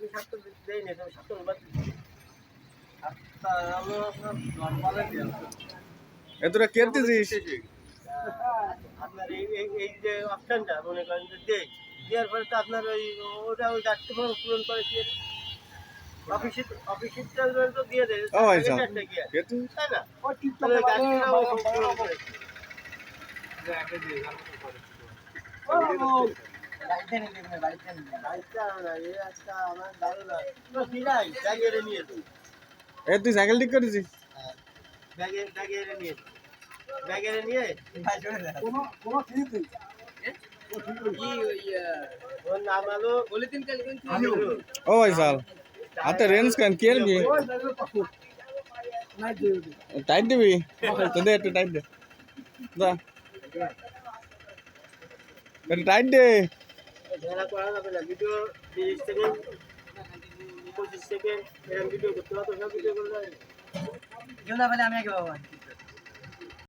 আমি 70 দেই না, আমি 70 বাদ এতটা কেটে দিস আপনার এই যে অপশনটা মনে করেন যে দেই দেওয়ার পরে তো আপনার ওই দায়িত্ব পূরণ করে দিয়ে অফিসিয়াল তো দিয়ে দেয় ও আচ্ছা কেটে তাই না তাহলে দায়িত্বটাও পূরণ করে এ তুই সাইকেল ঠিক করেছিস ও ভাই সাল হাতে রেঞ্জ কেন কি কি টাইট দিবি তো দে একটু টাইট দে যা একটু টাইট দে ভিডিও 30 সেকেন্ড 25 সেকেন্ড এরকম ভিডিও করতে পারতো সব ভিডিও করে